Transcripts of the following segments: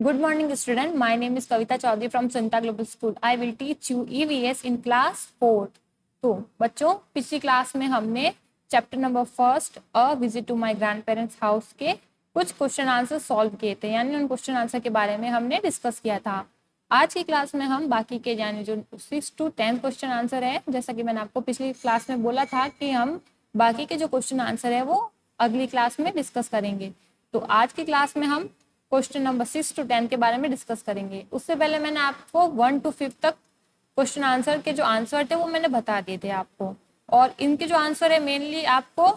Good morning, student. My name is Kavita Chaudhary from Sunita Global School. I will teach you EVS in class 4. तो बच्चों, पिछली class में हमने chapter number first a visit to my grand parents house के कुछ question answer solve किए थे, यानी उन क्वेश्चन आंसर के बारे में हमने डिस्कस किया था। आज की क्लास में हम बाकी के यानी जो 6 to 10 क्वेश्चन आंसर है, जैसा कि मैंने आपको पिछली क्लास में बोला था कि हम बाकी के जो क्वेश्चन आंसर है वो अगली क्लास में डिस्कस करेंगे। तो आज की क्लास में हम क्वेश्चन नंबर 6 to 10 के बारे में डिस्कस करेंगे। उससे पहले मैंने आपको 1 to 5 तक क्वेश्चन आंसर के जो आंसर थे वो मैंने बता दिए थे आपको, और इनके जो आंसर है मेनली आपको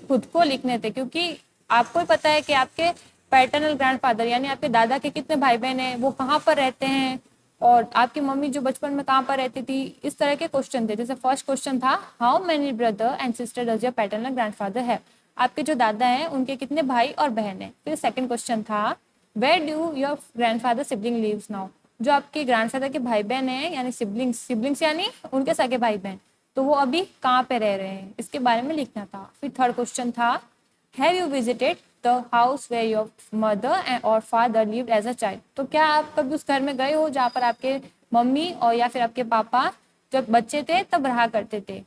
खुद को लिखने थे, क्योंकि आपको ही पता है कि आपके पैटर्नल ग्रैंडफादर यानी आपके दादा के कितने भाई बहन हैं, वो कहाँ पर रहते हैं, और आपकी मम्मी जो बचपन में कहाँ पर रहती थी। इस तरह के क्वेश्चन थे। जैसे फर्स्ट क्वेश्चन था, how many brother and sister does your paternal grandfather है, आपके जो दादा हैं उनके कितने भाई और बहन हैं। फिर सेकंड क्वेश्चन था, where do your grandfather sibling lives now, जो आपके ग्रैंडफादर के भाई बहन हैं यानी सिबलिंग्स यानी उनके सगे भाई बहन, तो वो अभी कहाँ पे रह रहे हैं, इसके बारे में लिखना था। फिर थर्ड क्वेश्चन था, have you visited the house where your mother और father lived as a child, तो क्या आप कभी उस घर में गए हो जहाँ पर आपके मम्मी और या फिर आपके पापा जब बच्चे थे तब रहा करते थे,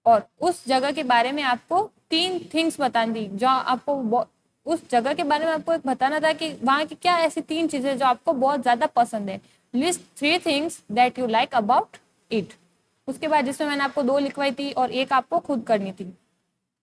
और उस जगह के बारे में आपको 3 थिंग्स बतानी थी। जो आपको उस जगह के बारे में आपको एक बताना था कि वहाँ की क्या ऐसी 3 चीजें जो आपको बहुत ज्यादा पसंद है। List 3 things that you like about it. उसके बाद जिसमें मैंने आपको 2 लिखवाई थी और एक आपको खुद करनी थी।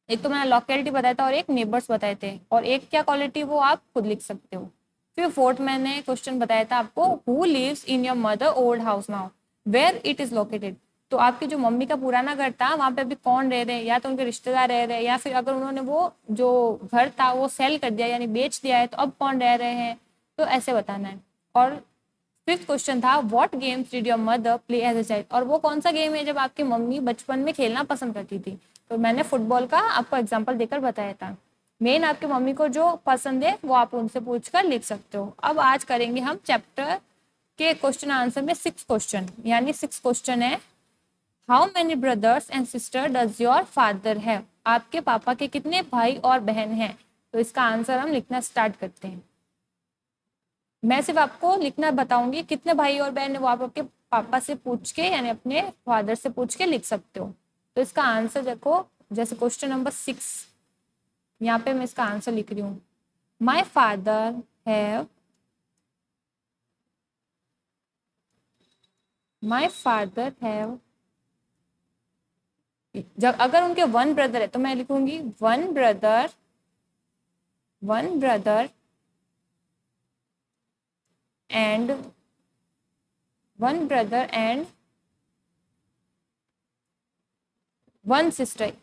एक तो मैंने लोकेलिटी बताया था और एक नेबर्स बताए थे, और एक क्या क्वालिटी वो आप खुद लिख सकते हो। फिर फोर्थ मैंने क्वेश्चन बताया था आपको, who lives in your mother old house now where it is located, तो आपकी जो मम्मी का पुराना घर था वहां पे अभी कौन रह रहे हैं, या तो उनके रिश्तेदार रह रहे हैं, या फिर अगर उन्होंने वो जो घर था वो सेल कर दिया यानी बेच दिया है तो अब कौन रह रहे हैं, तो ऐसे बताना है। और फिफ्थ क्वेश्चन था, what games did your mother play as a child, और वो कौन सा गेम है जब आपकी मम्मी बचपन में खेलना पसंद करती थी, तो मैंने फुटबॉल का आपको एग्जाम्पल देकर बताया था। मेन आपकी मम्मी को जो पसंद है वो आप उनसे पूछकर लिख सकते हो। अब आज करेंगे हम चैप्टर के क्वेश्चन आंसर में 6 क्वेश्चन, यानी 6 क्वेश्चन है, how many brothers and sister does your father have, आपके पापा के कितने भाई और बहन हैं, तो इसका आंसर हम लिखना स्टार्ट करते हैं। मैं सिर्फ आपको लिखना बताऊंगी, कितने भाई और बहन है वो आप आपके पापा से पूछ के यानी अपने फादर से पूछ के लिख सकते हो। तो इसका आंसर देखो, जैसे क्वेश्चन नंबर 6, यहाँ पे मैं इसका आंसर लिख रही हूँ, माई फादर हैव जब अगर उनके 1 ब्रदर है तो मैं लिखूंगी one brother and 1 sister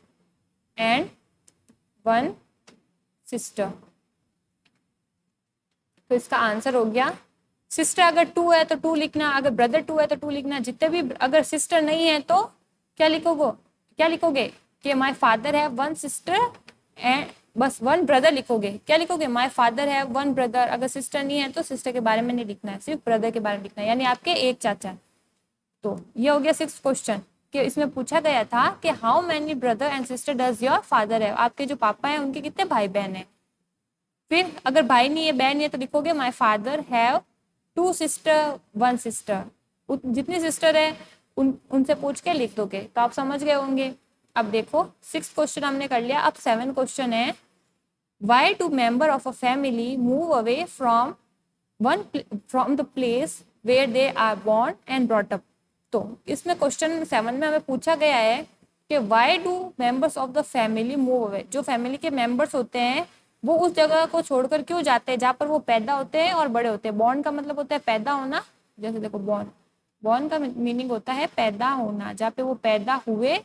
and 1 sister, तो इसका आंसर हो गया। सिस्टर अगर 2 है तो 2 लिखना, अगर ब्रदर 2 है तो 2 लिखना, जितने भी अगर सिस्टर नहीं है तो क्या लिखोगे कि माय फादर है 1 सिस्टर एंड बस 1 ब्रदर लिखोगे। क्या लिखोगे, माय फादर है 1 ब्रदर, अगर सिस्टर नहीं है तो सिस्टर के बारे में नहीं लिखना है, सिर्फ ब्रदर के बारे में लिखना है, यानी आपके एक चाचा है। तो ये हो गया 6 क्वेश्चन कि इसमें पूछा गया था कि how many brother and sister does your father है, आपके जो पापा हैं उनके कितने भाई बहन है। फिर अगर भाई नहीं है बहन नहीं है तो लिखोगे my father have 2 sister 1 sister, जितनी सिस्टर है उनसे पूछ के लिख दोगे, तो आप समझ गए होंगे। अब देखो 6 क्वेश्चन हमने कर लिया, अब 7 क्वेश्चन है, why do member of a family move away from the place where they are born and brought up, तो इसमें क्वेश्चन 7 में हमें पूछा गया है कि why do members of the family move away, जो फैमिली के मेंबर्स होते हैं वो उस जगह को छोड़कर क्यों जाते हैं जहाँ पर वो पैदा होते हैं और बड़े होते हैं। बॉर्न का मतलब होता है पैदा होना, जैसे देखो बॉर्न का मीनिंग होता है पैदा होना, जहाँ पे वो पैदा हुए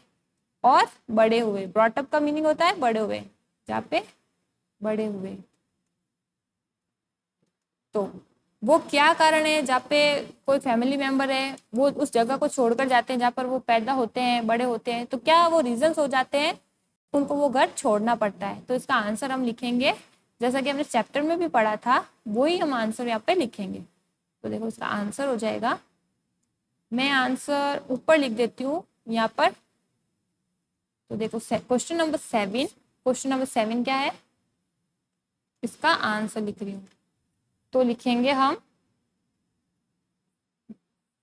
और बड़े हुए। ब्रॉटअप का मीनिंग होता है बड़े हुए, जहाँ पे बड़े हुए। तो वो क्या कारण है जहाँ पे कोई फैमिली मेंबर है वो उस जगह को छोड़कर जाते हैं जहाँ पर वो पैदा होते हैं बड़े होते हैं, तो क्या वो रीजंस हो जाते हैं उनको वो घर छोड़ना पड़ता है। तो इसका आंसर हम लिखेंगे जैसा कि हमने चैप्टर में भी पढ़ा था, वही हम आंसर यहाँ पे लिखेंगे। तो देखो इसका आंसर हो जाएगा, मैं आंसर ऊपर लिख देती हूँ यहाँ पर। तो देखो क्वेश्चन नंबर 7 क्या है, इसका आंसर लिख रही हूँ। तो लिखेंगे हम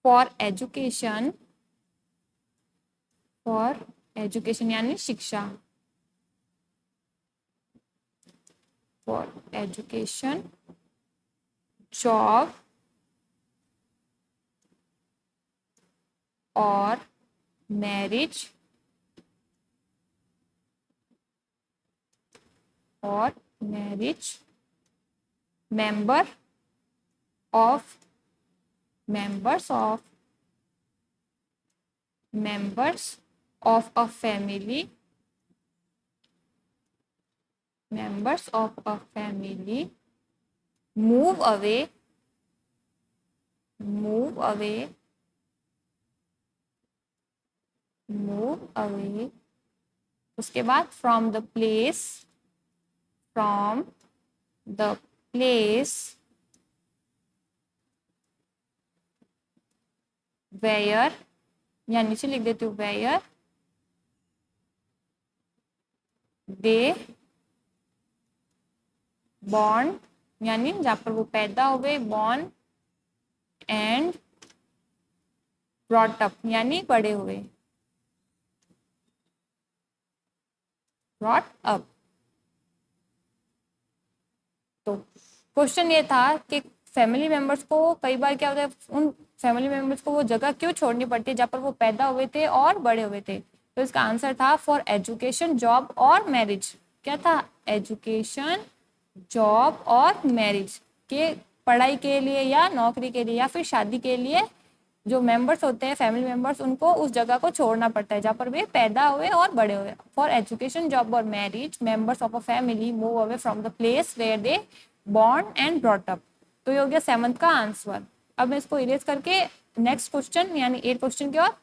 फॉर एजुकेशन, फॉर एजुकेशन यानी शिक्षा, फॉर एजुकेशन, जॉब और मैरिज, और marriage, member of, members of, members of a family, members of a family move away, move away, move away, उसके बाद from the place, from the place where, या नीचे लिख देती हूँ where they born, यानी जहाँ पर वो पैदा हुए, born and brought up यानी बड़े हुए, brought up। तो क्वेश्चन ये था कि फैमिली मेंबर्स को कई बार क्या होता है, उन फैमिली मेंबर्स को वो जगह क्यों छोड़नी पड़ती है जहाँ पर वो पैदा हुए थे और बड़े हुए थे। तो इसका आंसर था फॉर एजुकेशन, जॉब और मैरिज। क्या था? एजुकेशन, जॉब और मैरिज के, पढ़ाई के लिए या नौकरी के लिए या फिर शादी के लिए जो मेंबर्स होते हैं फैमिली मेंबर्स, उनको उस जगह को छोड़ना पड़ता है जहाँ पर वे पैदा हुए और बड़े हुए। फॉर एजुकेशन, जॉब और marriage, members of a family move away from the place where they born and brought up. तो ये हो गया 7th का आंसर। अब मैं इसको इरेज करके नेक्स्ट क्वेश्चन यानी 8 क्वेश्चन की ओर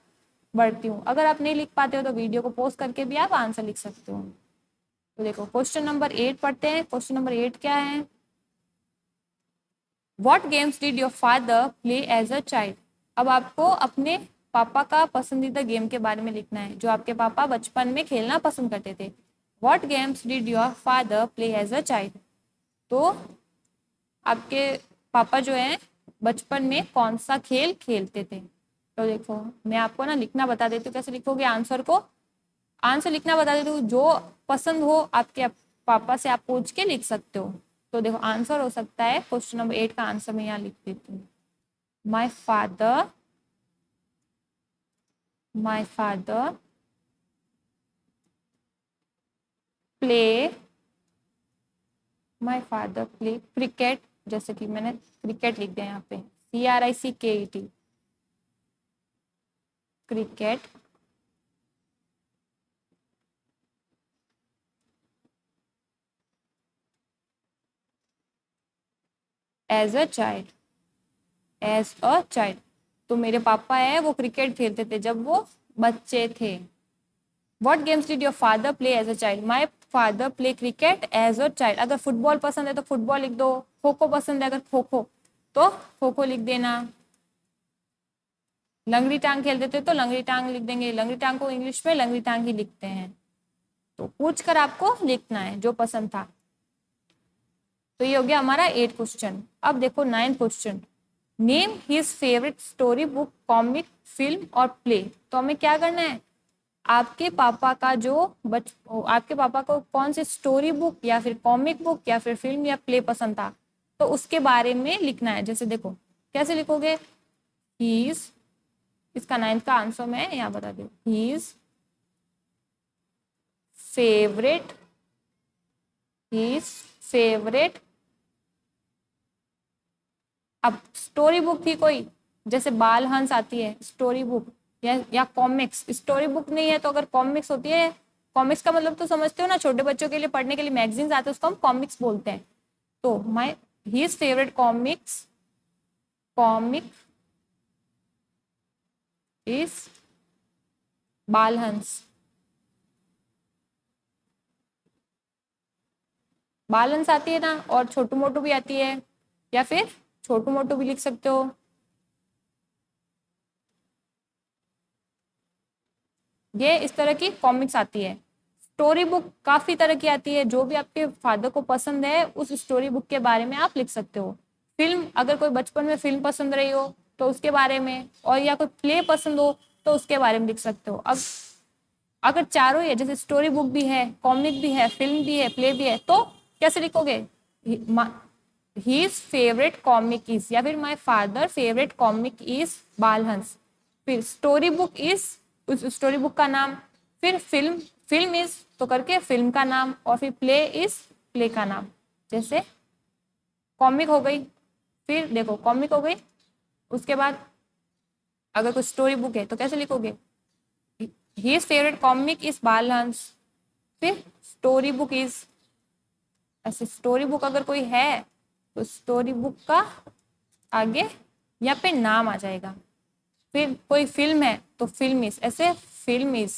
बढ़ती हूँ। अगर आप नहीं लिख पाते हो तो वीडियो को पॉज करके भी आप आंसर लिख सकते हो। तो देखो क्वेश्चन नंबर 8 पढ़ते हैं। क्वेश्चन नंबर 8 क्या है? What games did your father play as a child? अब आपको अपने पापा का पसंदीदा गेम के बारे में लिखना है जो आपके पापा बचपन में खेलना पसंद करते थे। What games did your father play as a child? तो आपके पापा जो है बचपन में कौन सा खेल खेलते थे? तो देखो मैं आपको ना लिखना बता देती हूँ, कैसे लिखोगे आंसर को। आंसर लिखना बता देती हूँ, जो पसंद हो आपके पापा से आप पूछ के लिख सकते हो। तो देखो आंसर हो सकता है, क्वेश्चन नंबर 8 का आंसर मैं यहाँ लिख देती हूँ। My father, my father play, my father play cricket, जैसे कि मैंने क्रिकेट लिख दिया यहाँ पे, CRICKET, cricket as a child, as a child. तो मेरे पापा है वो क्रिकेट खेलते थे जब वो बच्चे थे। What games did your father play as a child? My father play cricket as a child। अगर फुटबॉल पसंद है तो फुटबॉल लिख दो, खो खो पसंद है अगर खो खो तो खो खो लिख देना, लंगड़ी टांग खेलते थे तो लंगड़ी टांग लिख देंगे, लंगड़ी टांग को इंग्लिश में लंगड़ी टांग ही लिखते हैं। तो पूछ कर आपको लिखना है जो पसंद था। तो ये हो गया हमारा 8 क्वेश्चन। अब देखो 9 question. Name his favourite story book, comic, film और प्ले। तो हमें क्या करना है, आपके पापा का जो आपके पापा को कौन सी स्टोरी बुक या फिर कॉमिक बुक या फिर फिल्म या प्ले पसंद था तो उसके बारे में लिखना है। जैसे देखो कैसे लिखोगे, हीज, इसका 9th का आंसर मैं यहाँ बता दूँ, हीज फेवरेट, हीज फेवरेट। अब स्टोरी बुक थी कोई, जैसे बाल हंस आती है स्टोरी बुक, या कॉमिक्स। स्टोरी बुक नहीं है तो अगर कॉमिक्स होती है, कॉमिक्स का मतलब तो समझते हो ना, छोटे बच्चों के लिए पढ़ने के लिए मैगजीन्स आते हैं उसको हम कॉमिक्स बोलते हैं। तो my his favourite comics, comic is बाल हंस। बाल हंस आती है ना, और छोटू मोटू भी आती है, या फिर छोटू मोटू भी लिख सकते हो। ये इस तरह की कॉमिक्स आती है। स्टोरी बुक काफी तरह की आती है, जो भी आपके फादर को पसंद है उस स्टोरी बुक के बारे में आप लिख सकते हो। फिल्म, अगर कोई बचपन में फिल्म पसंद रही हो तो उसके बारे में, और या कोई प्ले पसंद हो तो उसके बारे में लिख सकते हो। अब अगर चारों ही है, जैसे स्टोरी बुक भी है, कॉमिक भी है, फिल्म भी है, प्ले भी है, तो कैसे लिखोगे? हिज फेवरेट कॉमिक इज, या फिर my father favourite comic is Balhans. फिर स्टोरी बुक इज, उस स्टोरी बुक का नाम। फिर फिल्म, फिल्म इज तो करके फिल्म का नाम, और फिर प्ले इज प्ले का नाम। जैसे कॉमिक हो गई, फिर देखो कॉमिक हो गई, उसके बाद अगर कोई स्टोरी बुक है तो कैसे लिखोगे? His favourite comic is Balhans. फिर स्टोरी बुक इज, ऐसे स्टोरी बुक अगर कोई है तो स्टोरी बुक का आगे यहाँ पे नाम आ जाएगा। फिर कोई फिल्म है तो फिल्म इज, ऐसे फिल्म इज,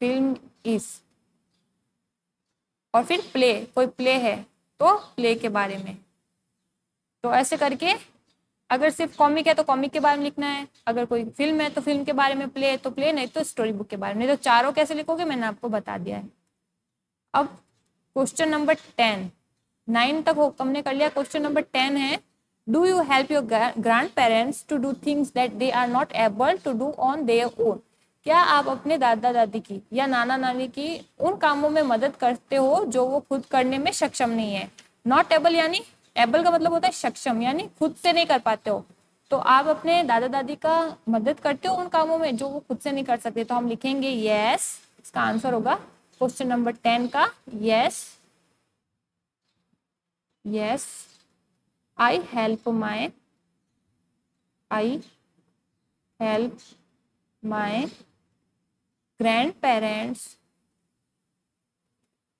फिल्म इज। और फिर प्ले, कोई प्ले है तो प्ले के बारे में। तो ऐसे करके अगर सिर्फ कॉमिक है तो कॉमिक के बारे में लिखना है, अगर कोई फिल्म है तो फिल्म के बारे में, प्ले है तो प्ले, नहीं तो स्टोरी बुक के बारे में। नहीं तो चारों कैसे लिखोगे मैंने आपको बता दिया है। अब क्वेश्चन नंबर 10, 9 तक हमने कर लिया। क्वेश्चन नंबर 10 है, do you help your grand parents to do things that they are not able to do on their own? क्या आप अपने दादा दादी की या नाना नानी की उन कामों में मदद करते हो जो वो खुद करने में सक्षम नहीं है? नॉट एबल यानी, एबल का मतलब होता है सक्षम, यानी खुद से नहीं कर पाते हो, तो आप अपने दादा दादी का मदद करते हो उन कामों में जो वो खुद से नहीं कर सकते। तो हम लिखेंगे यस, इसका आंसर होगा क्वेश्चन नंबर 10 का yes. Yes, I help my, I help my grand parents,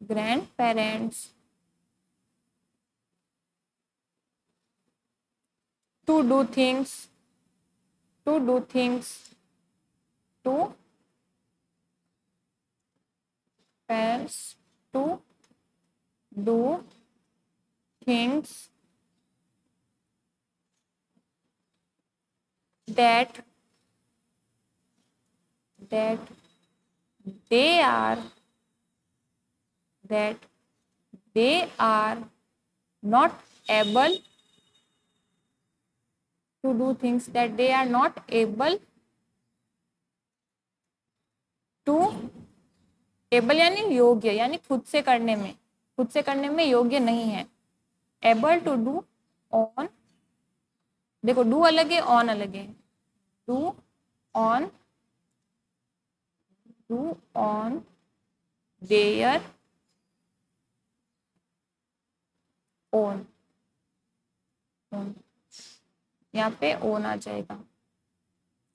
grand parents to do things, to do things, to parents to do things that that they are, that they are not able to do things that they are not able to, able यानी योग्य, यानी खुद से करने में, खुद से करने में योग्य नहीं है। एबल टू डू ऑन, देखो डू अलग है ऑन अलग है, do on, do on their own, यहाँ पे ओन आ जाएगा।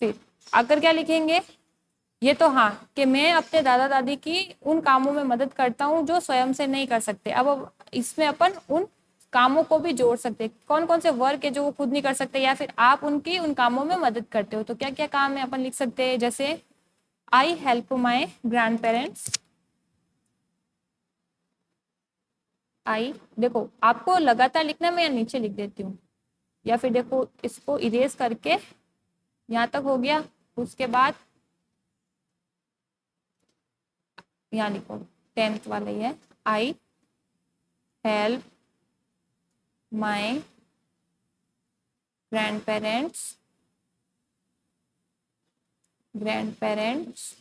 फिर अगर क्या लिखेंगे, ये तो हाँ कि मैं अपने दादा दादी की उन कामों में मदद करता हूँ जो स्वयं से नहीं कर सकते। अब इसमें अपन उन कामों को भी जोड़ सकते हैं, कौन कौन से वर्क है जो वो खुद नहीं कर सकते, या फिर आप उनकी उन कामों में मदद करते हो, तो क्या क्या काम है अपन लिख सकते हैं। जैसे I help my grand parents, I, देखो आपको लगातार लिखना, मैं यहाँ नीचे लिख देती हूँ, या फिर देखो इसको इरेज करके यहाँ तक हो गया, उसके बाद यहाँ लिखो 10th वाला ही है, I help my grand parents, grand parents,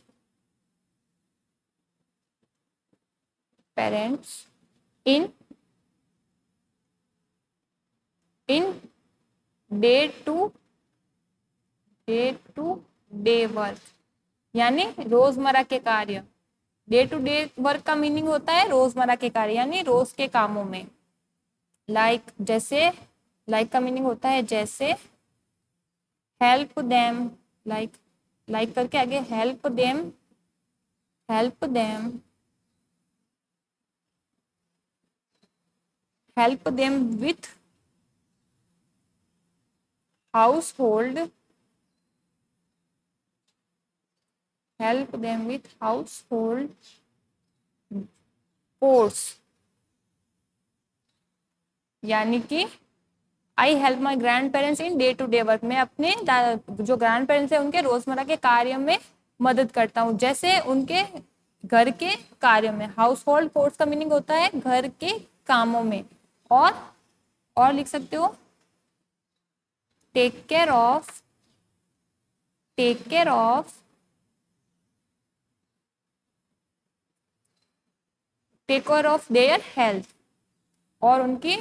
parents in in day to day work, यानी रोजमर्रा के कार्य। डे टू डे वर्क का मीनिंग होता है रोजमर्रा के कार्य, यानी रोज के कामों में। लाइक जैसे, लाइक का मीनिंग होता है जैसे, हेल्प देम, लाइक, लाइक करके आगे help them, help them, help them with household, help them with household chores, यानी कि I help my grand parents in day to day work, मैं अपने जो ग्रैंड पेरेंट्स हैं उनके रोजमर्रा के कार्य में मदद करता हूँ, जैसे उनके घर के कार्य में। हाउस होल्ड कोर्स का मीनिंग होता है घर के कामों में, और और लिख सकते हो take care of, take care of, take care of their health, और उनकी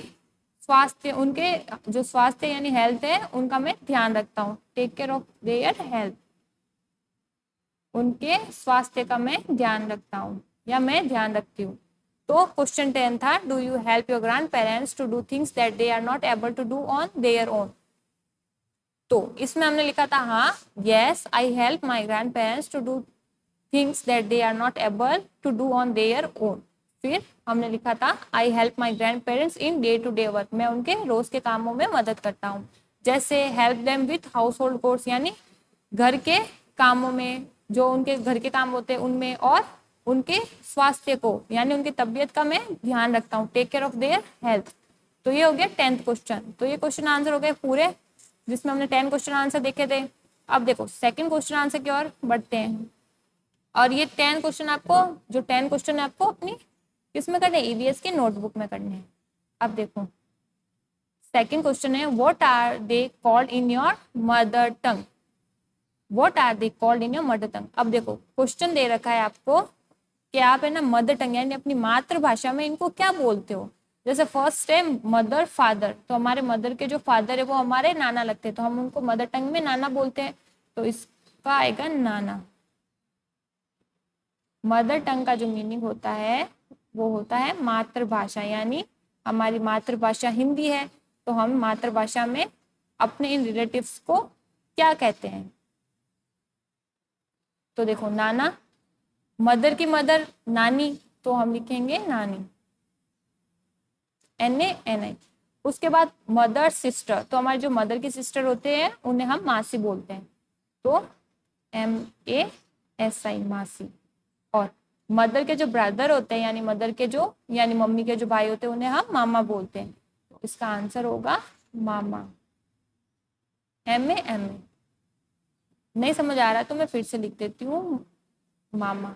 स्वास्थ्य, उनके जो स्वास्थ्य यानी हेल्थ है उनका मैं ध्यान रखता हूँ। Take care of their health, उनके स्वास्थ्य का मैं ध्यान रखता हूँ या मैं ध्यान रखती हूँ। तो क्वेश्चन 10 था, do you help your grand parents to do things that they are not able to do on their own. तो इसमें हमने लिखा था हाँ, yes I help my grand parents to do things that they are not able to do on their own. फिर हमने लिखा था I help my grand parents in day to day work, मैं उनके रोज के कामों में मदद करता हूँ। जैसे help them with household chores, यानी घर के कामों में, जो उनके घर के काम होते हैं उनमें, और उनके स्वास्थ्य को यानी उनकी तबीयत का मैं ध्यान रखता हूँ, take care of their health. तो ये हो गया 10th क्वेश्चन। तो ये क्वेश्चन आंसर हो गए पूरे, जिसमें हमने 10 क्वेश्चन आंसर देखे थे। अब देखो सेकंड क्वेश्चन आंसर की ओर बढ़ते हैं, और ये 10 क्वेश्चन आपको, जो 10 क्वेश्चन है आपको अपनी किसमें करने हैं, ईवीएस की नोटबुक में करने हैं। अब देखो सेकंड क्वेश्चन है, what are they called in your mother tongue, what are they called in your mother tongue. अब देखो क्वेश्चन दे रखा है आपको कि आप है ना मदर टंग यानी अपनी मातृभाषा में इनको क्या बोलते हो। जैसे फर्स्ट है मदर फादर, तो हमारे मदर के जो फादर है वो हमारे नाना लगते हैं, तो हम उनको मदर टंग में नाना बोलते हैं, तो इसका आएगा नाना। मदर टंग का जो मीनिंग होता है वो होता है मातृभाषा, यानी हमारी मातृभाषा हिंदी है, तो हम मातृभाषा में अपने इन रिलेटिव्स को क्या कहते हैं। तो देखो नाना, मदर की मदर नानी, तो हम लिखेंगे नानी, NANI। उसके बाद मदर सिस्टर, तो हमारे जो मदर की सिस्टर होते हैं उन्हें हम मासी बोलते हैं, तो MASI मासी। और मदर के जो ब्रदर होते हैं यानी मदर के जो यानी मम्मी के जो भाई होते हैं उन्हें हम मामा बोलते हैं, तो इसका आंसर होगा मामा, MAMA। नहीं समझ आ रहा तो मैं फिर से लिख देती हूँ मामा।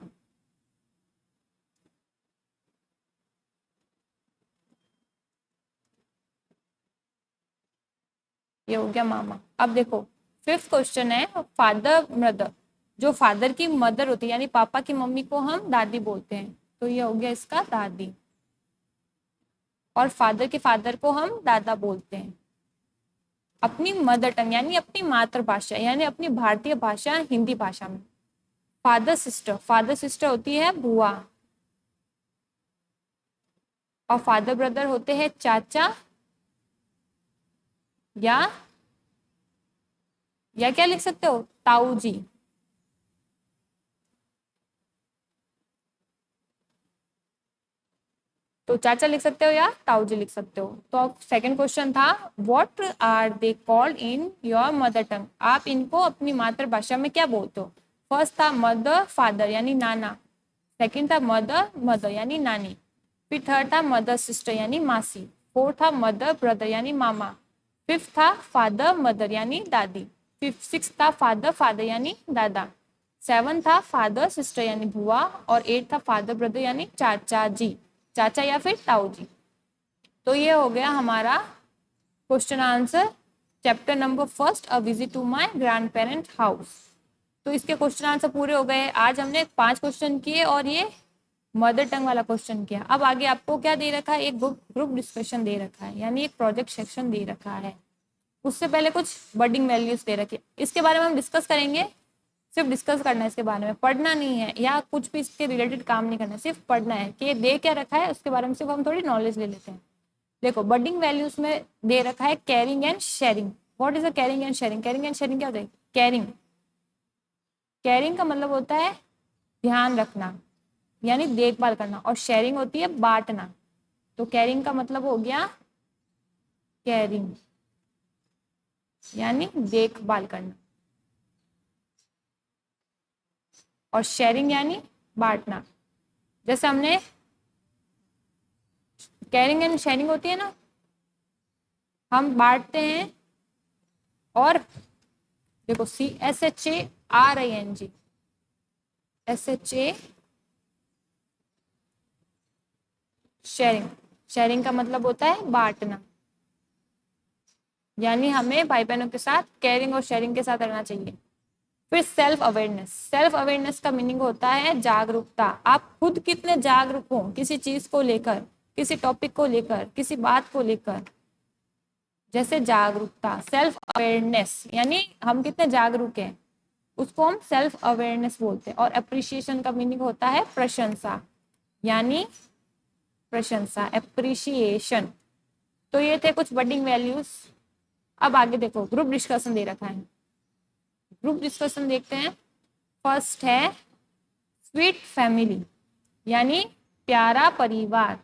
ये हो गया मामा। अब देखो फिफ्थ क्वेश्चन है, फादर मदर, जो फादर की मदर होती है यानी पापा की मम्मी को हम दादी बोलते हैं, तो ये हो गया इसका दादी। और फादर के फादर को हम दादा बोलते हैं। अपनी मदर टंग यानी अपनी मातृभाषा यानी अपनी भारतीय भाषा हिंदी भाषा में। फादर सिस्टर, फादर सिस्टर होती है बुआ, और फादर ब्रदर होते हैं चाचा या क्या लिख सकते हो, ताऊ जी। तो चाचा लिख सकते हो या ताऊ जी लिख सकते हो। तो अब सेकंड क्वेश्चन था, what are they called in your mother tongue, आप इनको अपनी मातृभाषा में क्या बोलते हो। फर्स्ट था मदर फादर यानी नाना, सेकंड था मदर मदर यानी नानी, फिर थर्ड था मदर सिस्टर यानी मासी, फोर्थ था मदर ब्रदर यानी मामा, फिफ्थ था फादर मदर यानी दादी, फिफ्थ सिक्स था फादर फादर यानी दादा, सेवन था फादर सिस्टर यानी बुआ, और एट था फादर ब्रदर यानी चाचा जी, चाचा या फिर ताऊ जी। तो ये हो गया हमारा question answer chapter number first, a visit to my grand parent house. तो इसके क्वेश्चन आंसर पूरे हो गए। आज हमने 5 क्वेश्चन किए और ये मदर टंग वाला क्वेश्चन किया। अब आगे आपको क्या दे रखा है, एक ग्रुप डिस्कशन दे रखा है यानी एक प्रोजेक्ट सेक्शन दे रखा है। उससे पहले कुछ बर्डिंग वैल्यूज दे रखी है, इसके बारे में हम डिस्कस करेंगे। सिर्फ डिस्कस करना है इसके बारे में, पढ़ना नहीं है या कुछ भी इसके रिलेटेड काम नहीं करना है, सिर्फ पढ़ना है कि ये दे क्या रखा है, उसके बारे में सिर्फ हम थोड़ी नॉलेज ले लेते हैं। देखो बर्डिंग वैल्यूज में दे रखा है carrying and sharing. What is a carrying and sharing, carrying and sharing क्या होता है। कैरिंग, कैरिंग का मतलब होता है ध्यान रखना यानी देखभाल करना, और शेयरिंग होती है बांटना। तो कैरिंग का मतलब हो गया कैरिंग यानी देखभाल करना, और शेयरिंग यानी बांटना। जैसे हमने कैरिंग एंड शेयरिंग होती है ना, हम बांटते हैं, और देखो CHARING, SHA शेयरिंग, शेयरिंग का मतलब होता है बांटना। यानी हमें भाई बहनों के साथ केयरिंग और शेयरिंग के साथ रहना चाहिए। फिर सेल्फ अवेयरनेस, सेल्फ अवेयरनेस का मीनिंग होता है जागरूकता। आप खुद कितने जागरूक हो किसी चीज को लेकर, किसी टॉपिक को लेकर, किसी बात को लेकर, जैसे जागरूकता। सेल्फ अवेयरनेस यानी हम कितने जागरूक हैं, उसको हम सेल्फ अवेयरनेस बोलते हैं। और अप्रिशिएशन का मीनिंग होता है प्रशंसा, यानी प्रशंसा, एप्रिशिएशन। तो ये थे कुछ वर्डिंग वैल्यूज। अब आगे देखो, ग्रुप डिस्कशन दे रखा है। ग्रुप डिस्कशन देखते हैं। फर्स्ट है स्वीट फैमिली, यानी प्यारा परिवार।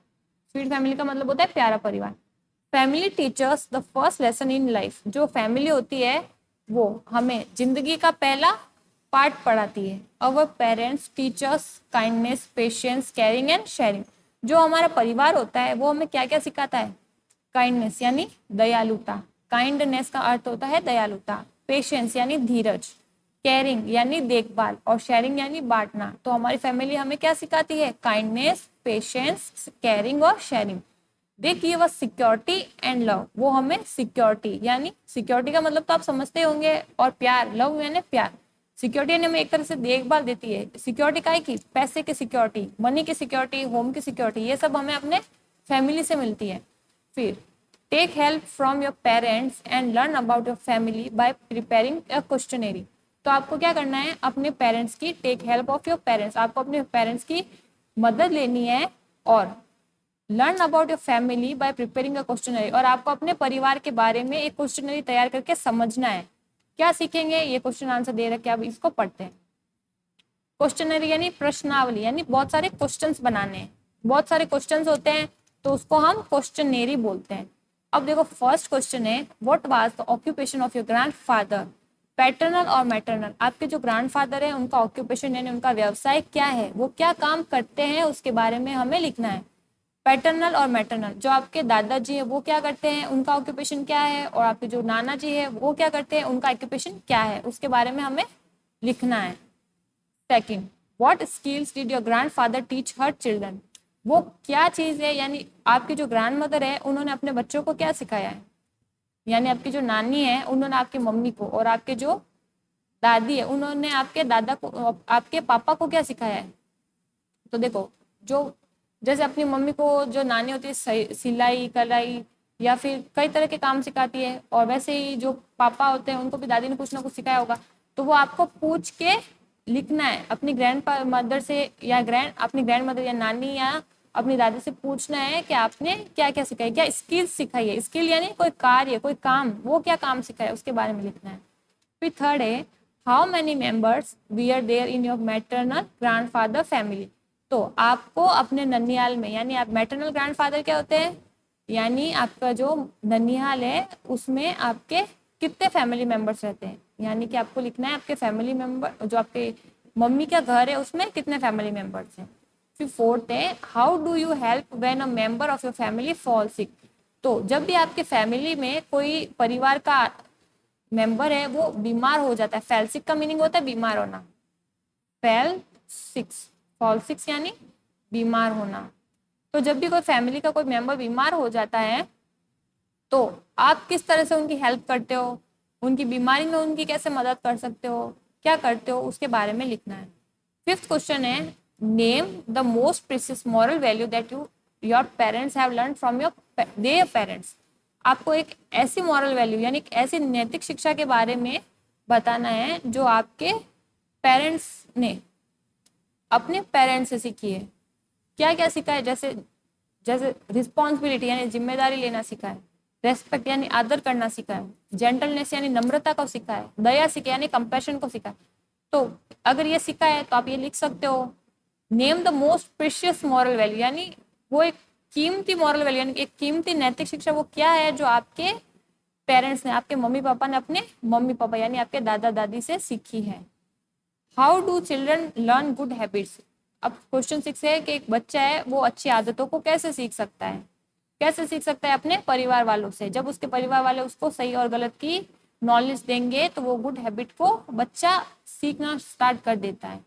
स्वीट फैमिली का मतलब होता है प्यारा परिवार। Family teachers the first lesson in life. जो फैमिली होती है वो हमें जिंदगी का पहला पार्ट पढ़ाती है। अवर parents teachers kindness, patience, caring and sharing. जो हमारा परिवार होता है वो हमें क्या क्या सिखाता है? काइंडनेस यानी दयालुता, काइंडनेस का अर्थ होता है दयालुता। पेशेंस यानी धीरज, केयरिंग यानी देखभाल, और शेयरिंग यानी बांटना। तो हमारी फैमिली हमें क्या सिखाती है? काइंडनेस, पेशेंस, केयरिंग और sharing. They give us security and love. वो हमें सिक्योरिटी, यानी सिक्योरिटी का मतलब तो आप समझते होंगे, और प्यार, लव यानी प्यार। सिक्योरिटी यानी हमें एक तरह से देखभाल देती है। सिक्योरिटी काय की? पैसे की सिक्योरिटी, मनी की सिक्योरिटी, होम की सिक्योरिटी, ये सब हमें अपने फैमिली से मिलती है। फिर take help from your parents and learn about your family by preparing a questionnaire. तो आपको क्या करना है? अपने पेरेंट्स की, take help of your parents, आपको अपने पेरेंट्स की मदद लेनी है। और learn about your family by preparing a questionnaire, और आपको अपने परिवार के बारे में एक क्वेश्चनरी तैयार करके समझना है। क्या सीखेंगे? ये क्वेश्चन आंसर दे रखे, अब इसको पढ़ते हैं। क्वेश्चनरी यानी प्रश्नावली, यानी बहुत सारे क्वेश्चंस बनाने हैं। बहुत सारे क्वेश्चंस होते हैं तो उसको हम क्वेश्चनरी बोलते हैं। अब देखो, फर्स्ट क्वेश्चन है, what was the occupation of your grandfather? Paternal और मैटरनल, आपके जो ग्रैंडफादर है उनका ऑक्यूपेशन यानी उनका व्यवसाय क्या है, वो क्या काम करते हैं, उसके बारे में हमें लिखना है। पैटर्नल और मैटरनल, जो आपके दादाजी है वो क्या करते हैं, उनका ऑक्यूपेशन क्या है, और आपके जो नाना जी है वो क्या करते हैं, उनका ऑक्यूपेशन क्या है, उसके बारे में हमें लिखना है। Second, what skills did your grandfather teach her children? वो क्या चीज है, यानी आपकी जो ग्रैंड मदर है उन्होंने अपने बच्चों को क्या सिखाया है। यानी आपकी जो नानी है उन्होंने आपकी मम्मी को, और आपके जो दादी है उन्होंने आपके दादा को, आपके पापा को क्या सिखाया है। तो देखो, जो जैसे अपनी मम्मी को जो नानी होती है सिलाई कढ़ाई या फिर कई तरह के काम सिखाती है, और वैसे ही जो पापा होते हैं उनको भी दादी ने कुछ ना कुछ सिखाया होगा। तो वो आपको पूछ के लिखना है अपनी ग्रैंड मदर से, या अपनी ग्रैंड मदर या नानी या अपनी दादी से पूछना है कि आपने क्या क्या सिखाई, क्या स्किल सिखाई है। स्किल यानी कोई कार्य, कोई काम, वो क्या काम सिखाया उसके बारे में लिखना है। फिर थर्ड है, how many members we are there in your maternal grandfather family? तो आपको अपने ननियाल में, यानी आप मैटरनल ग्रैंडफादर क्या होते हैं, यानी आपका जो ननिहाल है उसमें आपके कितने फैमिली मेंबर्स रहते हैं, यानी कि आपको लिखना है आपके फैमिली मेंबर, जो आपके मम्मी का घर है उसमें कितने फैमिली मेंबर्स हैं। फिर फोर्थ है, how do you help when a member of your family fall sick? तो जब भी आपके फैमिली में कोई परिवार का मेंबर है वो बीमार हो जाता है, फेल सिक का मीनिंग होता है बीमार होना, फेल सिक्स, फॉल सिक्स यानी बीमार होना। तो जब भी कोई फैमिली का कोई मेंबर बीमार हो जाता है तो आप किस तरह से उनकी हेल्प करते हो, उनकी बीमारी में उनकी कैसे मदद कर सकते हो, क्या करते हो, उसके बारे में लिखना है। फिफ्थ क्वेश्चन है, name the most precious moral value that your parents have learn from your their parents. आपको एक ऐसी मॉरल वैल्यू यानी एक ऐसी नैतिक शिक्षा के बारे में बताना है जो आपके पेरेंट्स ने अपने पेरेंट्स से सीखी है। क्या क्या सीखा है? जैसे जैसे रिस्पॉन्सिबिलिटी यानी जिम्मेदारी लेना सीखा है, रेस्पेक्ट यानी आदर करना सीखा है, जेंटलनेस यानी नम्रता को सीखा है, दया सीखा यानी कंपैशन को सीखा है। तो अगर ये सीखा है तो आप ये लिख सकते हो, name the most precious moral value, यानी वो एक कीमती मॉरल वैल्यू यानी एक कीमती नैतिक शिक्षा वो क्या है जो आपके पेरेंट्स ने, आपके मम्मी पापा ने अपने मम्मी पापा यानी आपके दादा दादी से सीखी है। How do children learn good habits? अब क्वेश्चन 6 है कि एक बच्चा है वो अच्छी आदतों को कैसे सीख सकता है। कैसे सीख सकता है? अपने परिवार वालों से। जब उसके परिवार वाले उसको सही और गलत की नॉलेज देंगे तो वो गुड हैबिट को बच्चा सीखना स्टार्ट कर देता है।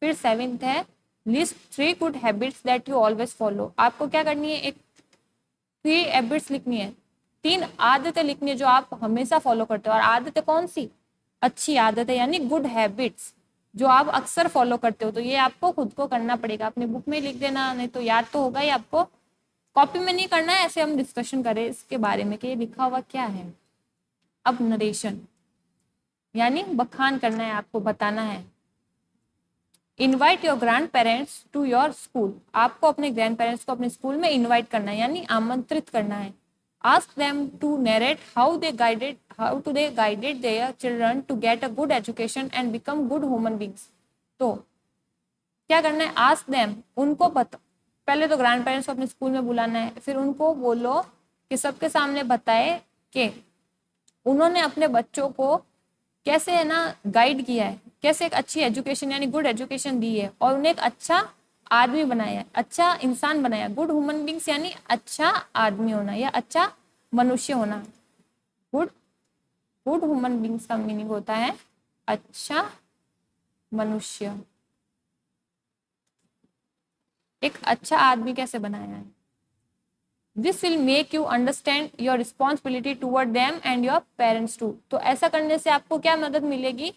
फिर 7th है, list 3 good habits that you always follow. आपको क्या करनी है? एक 3 हैबिट्स लिखनी है 3 आदतें लिखनी है जो आप हमेशा फॉलो करते हो। और आदतें कौन सी? अच्छी आदतें यानी गुड हैबिट्स जो आप अक्सर फॉलो करते हो। तो ये आपको खुद को करना पड़ेगा, अपने बुक में लिख देना, नहीं तो याद तो होगा ही आपको, कॉपी में नहीं करना है। ऐसे हम डिस्कशन करें इसके बारे में कि ये लिखा हुआ क्या है। अब नरेशन यानी बखान करना है, आपको बताना है। Invite your grand parents to your school, आपको अपने ग्रैंड पेरेंट्स को अपने स्कूल में इनवाइट करना है यानी आमंत्रित करना है। Ask them to narrate how they guided their children to get a good education and become good human beings. तो क्या करना है? आस्क देम, उनको पहले तो ग्रैंड पेरेंट्स को अपने स्कूल में बुलाना है, फिर उनको बोलो कि सबके सामने बताए कि उन्होंने अपने बच्चों को कैसे है ना गाइड किया है, कैसे एक अच्छी एजुकेशन यानी गुड एजुकेशन दी है और उन्हें एक अच्छा आदमी बनाया है, अच्छा इंसान बनाया। गुड ह्यूमन बींग्स यानी अच्छा आदमी होना या अच्छा मनुष्य होना। गुड गुड ह्यूमन बींग्स का मीनिंग होता है अच्छा मनुष्य। एक अच्छा आदमी कैसे बनाया है। This will make you understand your responsibility toward them and your parents too. तो ऐसा करने से आपको क्या मदद मिलेगी?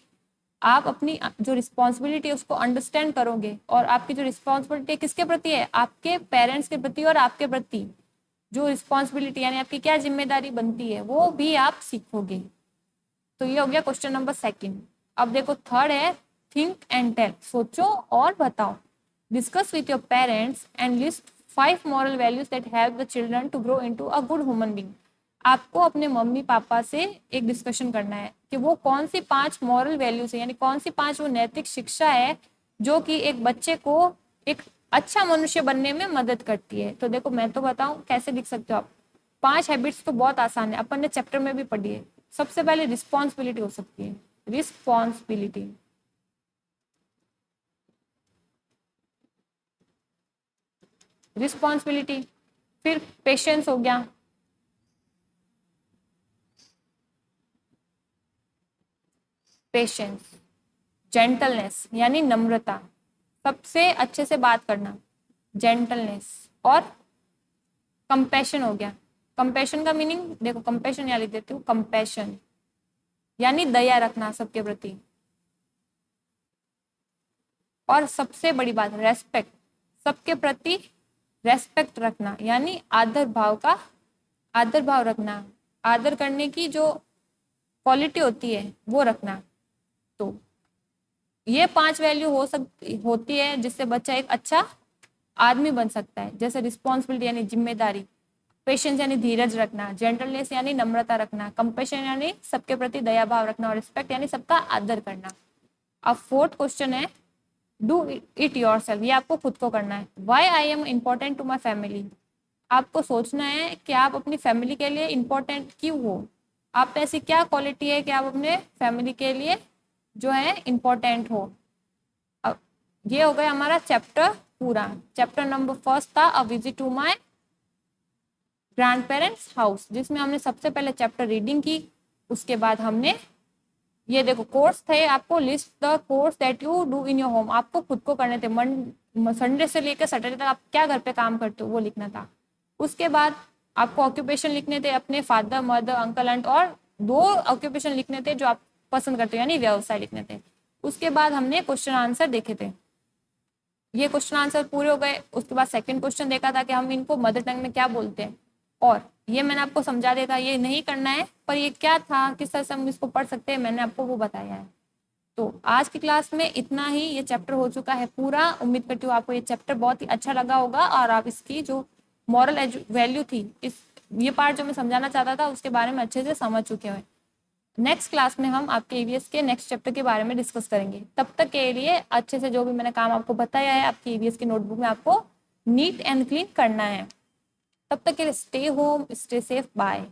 आप अपनी जो रिस्पॉन्सिबिलिटी है उसको अंडरस्टैंड करोगे, और आपकी जो रिस्पॉन्सिबिलिटी किसके प्रति है? आपके पेरेंट्स के प्रति और आपके प्रति जो रिस्पॉन्सिबिलिटी यानी आपकी क्या जिम्मेदारी बनती है वो भी आप सीखोगे। तो ये हो गया क्वेश्चन नंबर 2। अब देखो थर्ड है थिंक एंड टेल, सोचो और बताओ। Discuss with your parents and list 5 moral values that help the children to grow into a good human being। आपको अपने मम्मी पापा से एक डिस्कशन करना है कि वो कौन सी 5 मॉरल वैल्यूज है यानी कौन सी 5 वो नैतिक शिक्षा है जो कि एक बच्चे को एक अच्छा मनुष्य बनने में मदद करती है। तो देखो मैं तो बताऊं कैसे लिख सकते हो आप। 5 हैबिट्स तो बहुत आसान है, अपन ने चैप्टर में भी पढ़ी है। सबसे पहले रिस्पॉन्सिबिलिटी हो सकती है, रिस्पॉन्सिबिलिटी। रिस्पॉन्सिबिलिटी, फिर पेशेंस हो गया, पेशेंस, जेंटलनेस यानी नम्रता, सबसे अच्छे से बात करना, जेंटलनेस, और कंपैशन हो गया। कंपैशन का मीनिंग देखो, कंपैशन यहाँ लिख देती हूँ, कंपैशन यानी दया रखना सबके प्रति। और सबसे बड़ी बात रेस्पेक्ट, सबके प्रति रेस्पेक्ट रखना यानी आदर भाव का आदर भाव रखना, आदर करने की जो क्वालिटी होती है वो रखना। तो ये 5 वैल्यू होती है जिससे बच्चा एक अच्छा आदमी बन सकता है। जैसे रिस्पॉन्सिबिलिटी यानी जिम्मेदारी, पेशेंस यानी धीरज रखना, जेंटलनेस यानी नम्रता रखना, कंपैशन यानी सबके प्रति दया भाव रखना, और रिस्पेक्ट यानी सबका आदर करना। अब 4th क्वेश्चन है डू इट योरसेल्फ, ये आपको खुद को करना है। Why I am important to my family, आपको सोचना है कि आप अपनी फैमिली के लिए इम्पोर्टेंट क्यों हो। आप में ऐसी क्या क्वालिटी है कि आप अपने फैमिली के लिए जो है इम्पोर्टेंट हो। अब ये हो गया हमारा चैप्टर पूरा। चैप्टर नंबर 1 था a visit to my grand parents house, जिसमें हमने सबसे पहले चैप्टर रीडिंग की। उसके बाद हमने ये देखो कोर्स थे, आपको list the course that you do in your home, आपको खुद को करने थे। संडे से लेकर सैटरडे तक आप क्या घर पे काम करते हो वो लिखना था। उसके बाद आपको ऑक्यूपेशन लिखने थे, अपने फादर मदर अंकल आंट, और 2 ऑक्यूपेशन लिखने थे जो आप पसंद करते हो यानी व्यवसाय लिखने थे। उसके बाद हमने क्वेश्चन आंसर देखे थे, ये क्वेश्चन आंसर पूरे हो गए। उसके बाद सेकंड क्वेश्चन देखा था कि हम इनको मदर टंग में क्या बोलते हैं, और ये मैंने आपको समझा दिया था, ये नहीं करना है पर ये क्या था, किस तरह से हम इसको पढ़ सकते हैं, मैंने आपको वो बताया है। तो आज की क्लास में इतना ही, ये चैप्टर हो चुका है पूरा। उम्मीद करती हूँ आपको ये चैप्टर बहुत ही अच्छा लगा होगा और आप इसकी जो मॉरल वैल्यू थी, इस ये पार्ट जो मैं समझाना चाहता था उसके बारे में अच्छे से समझ चुके हैं। नेक्स्ट क्लास में हम आपके ईवीएस के नेक्स्ट चैप्टर के बारे में डिस्कस करेंगे। तब तक के लिए अच्छे से जो भी मैंने काम आपको बताया है आपकी ईवीएस की नोटबुक में आपको नीट एंड क्लीन करना है। तब तक के लिए stay home, stay safe, bye.